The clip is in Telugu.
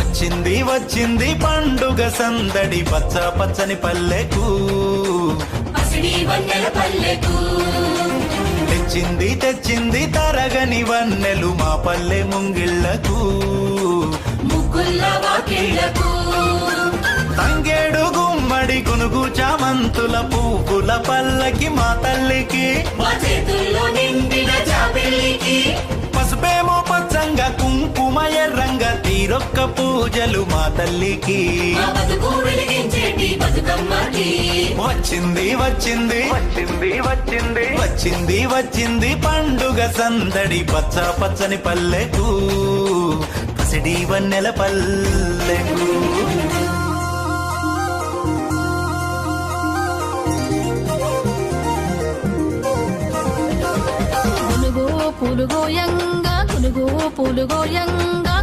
వచ్చింది వచ్చింది పండుగ సందడి పచ్చ పచ్చని పల్లెకు తెచ్చింది తెచ్చింది తరగని వన్నెలు మా పల్లె ముంగిళ్లకు తంగేడు గుమ్మడి గునుగు చామంతుల పువ్వుల పల్లకి మా తల్లికి పసుపేమో పచ్చంగా కుంకుమ ఎర్రంగా తీరొక్క పూజలు మా తల్లికి వచ్చింది వచ్చింది వచ్చింది వచ్చింది వచ్చింది వచ్చింది పండుగ సందడి పచ్చ పచ్చని పల్లెకు పసిడి వన్నెల పల్లెకు పులుగోయంగా గునుగు పులుగోయంగా